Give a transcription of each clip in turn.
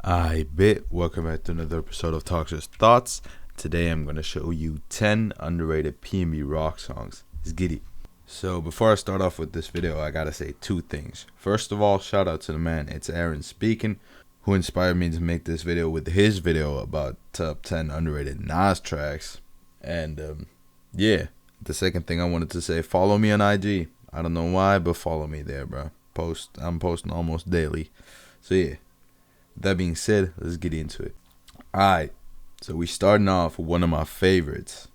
I bet. Welcome back to another episode of Toxiris Thoughts. Today I'm going to show you 10 underrated PnB Rock songs. It's giddy. So before I start off with this video, I gotta say two things. First of all, shout out to the man, it's Aaron speaking, who inspired me to make this video with his video about top 10 underrated Nas tracks. And yeah, the second thing I wanted to say, follow me on IG. I don't know why, but follow me there, bro. I'm posting almost daily. So yeah. That being said, let's get into it. Alright, so we starting off with one of my favorites.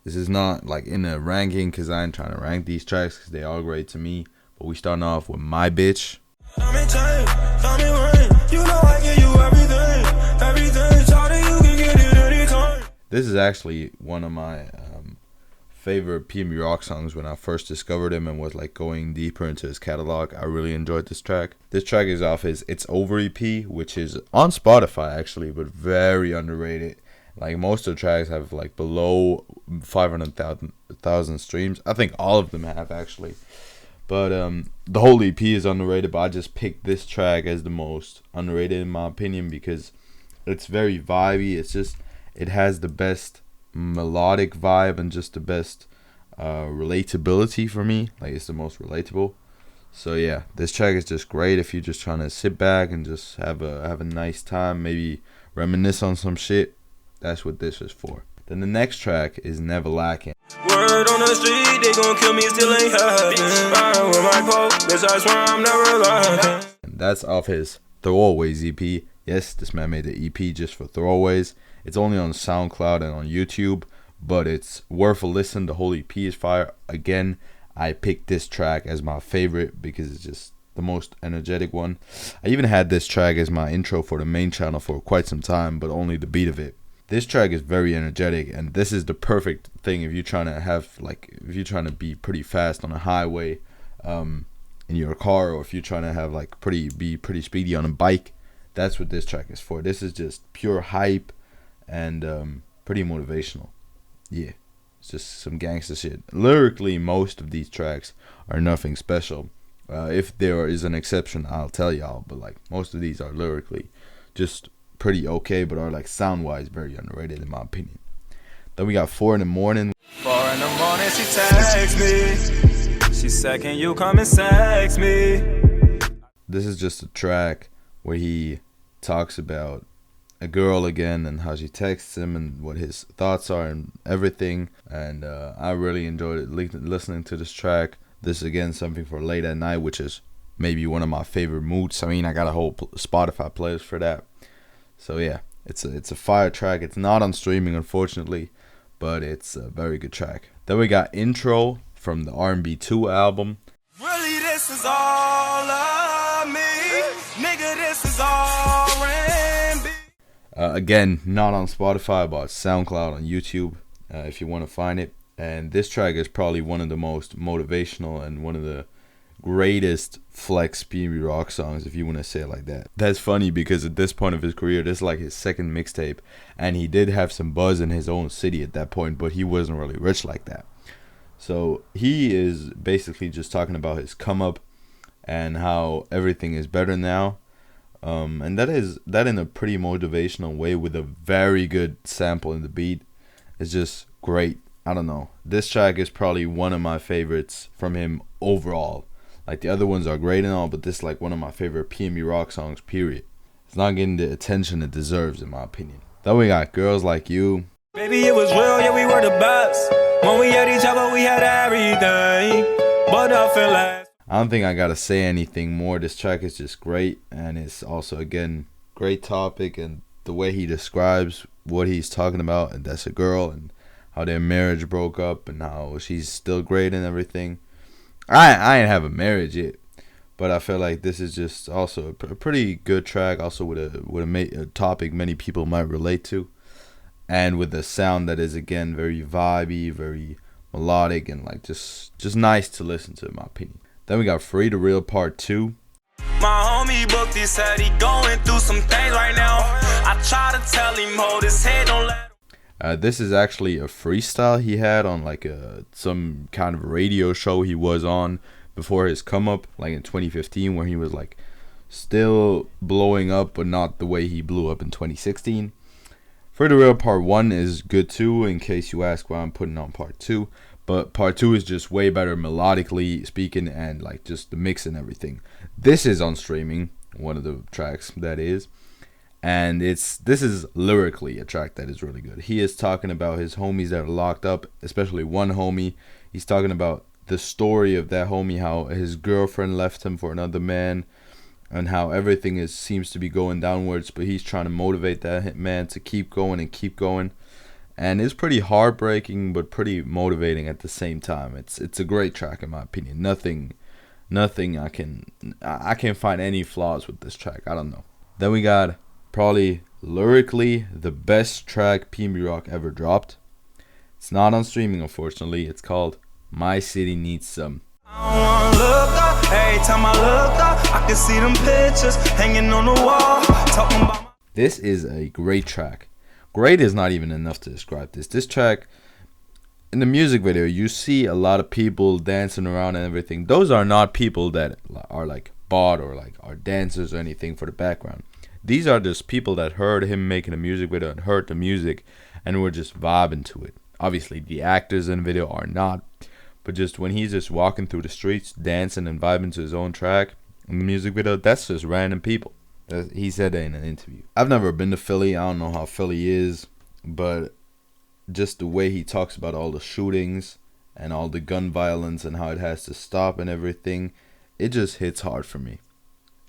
This is not like in a ranking because I ain't trying to rank these tracks because they all great to me. But we starting off with My Bitch. This is actually one of my favorite PnB Rock songs when I first discovered him and was like going deeper into his catalog. I really enjoyed this track. This track is off his It's Over EP, which is on Spotify actually, but very underrated. Like most of the tracks have like below 500,000 streams. I think all of them have actually. But the whole EP is underrated, but I just picked this track as the most underrated in my opinion because it's very vibey. It has the best melodic vibe and just the best relatability for me. Like it's the most relatable. So yeah, this track is just great if you're just trying to sit back and just have a nice time, maybe reminisce on some shit. That's what this is for. Then the next track is Never Lacking. Word on the street, they gon' kill me, still ain't happening. With my quote, bitch, I swear I'm never lacking. And that's off his Throwaways EP. Yes, this man made the EP just for Throwaways. It's only on SoundCloud and on YouTube, but it's worth a listen. The whole EP is fire. Again, I picked this track as my favorite because it's just the most energetic one. I even had this track as my intro for the main channel for quite some time, but only the beat of it. This track is very energetic, and this is the perfect thing if you're trying to be pretty fast on a highway in your car, or if you're trying to have be pretty speedy on a bike. That's what this track is for. This is just pure hype and pretty motivational. Yeah, it's just some gangster shit. Lyrically, most of these tracks are nothing special. If there is an exception, I'll tell y'all, but like most of these are lyrically just pretty okay, but are like sound wise very underrated in my opinion. Then we got 4 in the morning. 4 in the morning she texts me. She said, can you come and sex me? This is just a track where he talks about a girl again and how she texts him and what his thoughts are and everything. And I really enjoyed it listening to this track. This is again something for late at night, which is maybe one of my favorite moods. I mean, I got a whole Spotify playlist for that. So yeah, it's a fire track. It's not on streaming unfortunately, but it's a very good track. Then we got Intro from the R&B 2 album. Really, this is all of me, nigga. This is R&B. Again, not on Spotify, but SoundCloud on YouTube if you want to find it. And this track is probably one of the most motivational and one of the greatest flex PnB Rock songs, if you want to say it like that. That's funny because at this point of his career, this is like his second mixtape, and he did have some buzz in his own city at that point, but he wasn't really rich like that. So he is basically just talking about his come up and how everything is better now. And that in a pretty motivational way with a very good sample in the beat. It's just great. I don't know. This track is probably one of my favorites from him overall. Like the other ones are great and all, but this is like one of my favorite PnB Rock songs, period. It's not getting the attention it deserves in my opinion. Then we got Girls Like You. Baby, it was real, yeah, we were the best. When we had each other, we had everything. But I feel like I don't think I gotta say anything more. This track is just great, and it's also again great topic, and the way he describes what he's talking about, and that's a girl, and how their marriage broke up, and how she's still great and everything. I ain't have a marriage yet, but I feel like this is just also a pretty good track, also with a topic many people might relate to, and with a sound that is again very vibey, very melodic, and like just nice to listen to in my opinion. Then we got Free the Real Part 2. My homie booked, he said he going through some things right now. I try to tell him hold his head, don't let this is actually a freestyle he had on like some kind of radio show he was on before his come up, like in 2015, where he was like still blowing up, but not the way he blew up in 2016. For the Real Part 1 is good too, in case you ask why I'm putting on Part 2. But Part 2 is just way better melodically speaking and like just the mix and everything. This is on streaming, one of the tracks that is. And this is lyrically a track that is really good. He is talking about his homies that are locked up, especially one homie. He's talking about the story of that homie, how his girlfriend left him for another man, and how everything seems to be going downwards, but he's trying to motivate that man to keep going and keep going. And it's pretty heartbreaking, but pretty motivating at the same time. It's a great track in my opinion. Nothing I can't find any flaws with this track. I don't know. Then we got probably lyrically the best track PnB Rock ever dropped. It's not on streaming, unfortunately. It's called My City Needs Some. I look up, every time I look up, I can see them pictures hanging on the wall, talking about. This is a great track. Great is not even enough to describe this. This track, in the music video, you see a lot of people dancing around and everything. Those are not people that are like bought or like are dancers or anything for the background. These are just people that heard him making a music video and heard the music and were just vibing to it. Obviously, the actors in the video are not. But just when he's just walking through the streets, dancing and vibing to his own track in the music video, that's just random people. He said that in an interview. I've never been to Philly. I don't know how Philly is. But just the way he talks about all the shootings and all the gun violence and how it has to stop and everything, it just hits hard for me.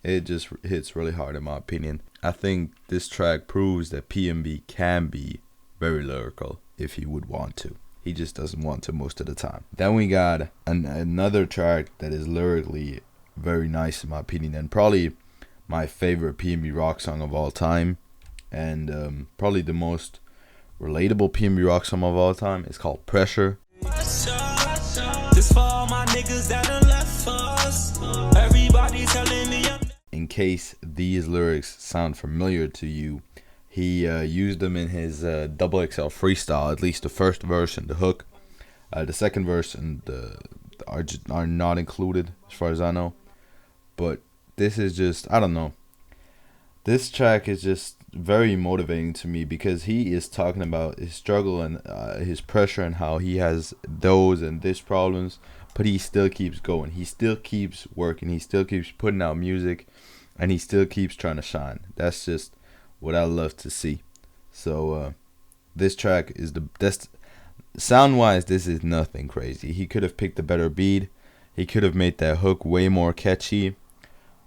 It just hits really hard in my opinion. I think this track proves that PnB can be very lyrical if he would want to. He just doesn't want to most of the time. Then we got another track that is lyrically very nice in my opinion, and probably my favorite PnB Rock song of all time, and probably the most relatable PnB Rock song of all time. It's called Pressure. In case these lyrics sound familiar to you, he used them in his Double XL freestyle, at least the first verse and the hook. The second verse and are not included as far as I know. But this is just, I don't know. This track is just very motivating to me because he is talking about his struggle and his pressure and how he has those and this problems, but he still keeps going. He still keeps working. He still keeps putting out music, and he still keeps trying to shine. That's just what I love to see. So this track is the best. Sound wise, this is nothing crazy. He could have picked a better beat. He could have made that hook way more catchy.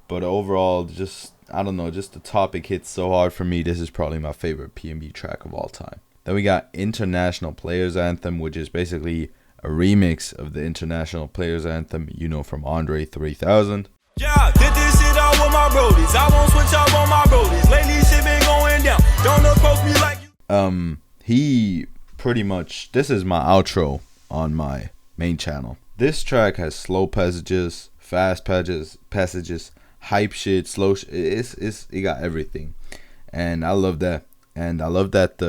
But overall, just, I don't know, just the topic hits so hard for me. This is probably my favorite PnB track of all time. Then we got International Players Anthem, which is basically a remix of the International Players Anthem, you know, from Andre 3000. Yeah, did this shit out with my brodies. I won't switch up on my brodies. Lately shit been going down. Don't approach me like you. He pretty much, this is my outro on my main channel. This track has slow passages, fast passages, hype shit, slow shit. It got everything, and I love that. And I love that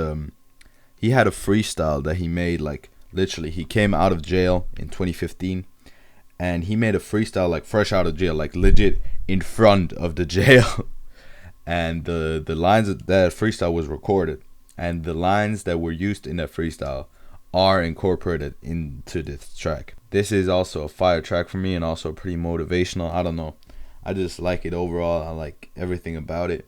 he had a freestyle that he made, like literally he came out of jail in 2015, and he made a freestyle like fresh out of jail, like legit in front of the jail. And the lines of that freestyle was recorded, and the lines that were used in that freestyle are incorporated into this track. This is also a fire track for me, and also pretty motivational. I don't know, I just like it overall. I like everything about it.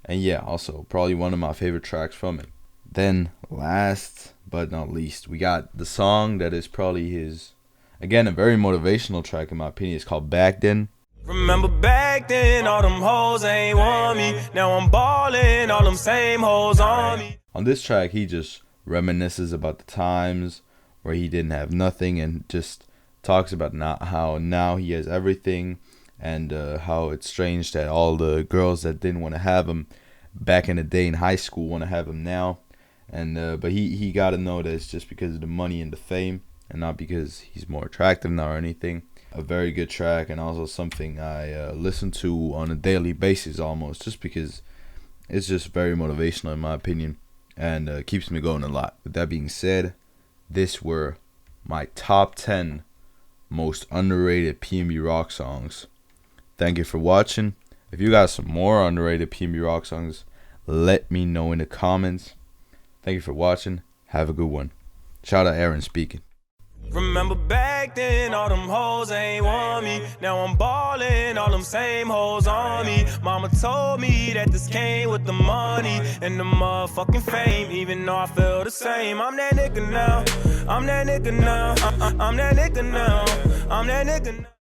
And yeah, also probably one of my favorite tracks from it. Then last but not least, we got the song that is probably his, again, a very motivational track in my opinion. It's called Back Then. Remember back then, all them hoes ain't want me. Now I'm ballin', all them same hoes on me. On this track, he just reminisces about the times where he didn't have nothing, and just talks about how now he has everything, and how it's strange that all the girls that didn't want to have him back in the day in high school want to have him now. And but he got to know that it's just because of the money and the fame, and not because he's more attractive now or anything. A very good track, and also something I listen to on a daily basis almost, just because it's just very motivational in my opinion, and keeps me going a lot. With that being said, this were my top 10 most underrated PnB Rock songs. Thank you for watching. If If you got some more underrated PnB Rock songs, let me know in the comments. Thank you for watching. Have a good one. Shout out Aaron speaking. Remember back then, all them hoes ain't want me. Now I'm ballin', all them same hoes on me. Mama told me that this came with the money and the motherfucking fame, even though I feel the same. I'm that nigga now. I'm that nigga now. I'm that nigga now. I'm that nigga now.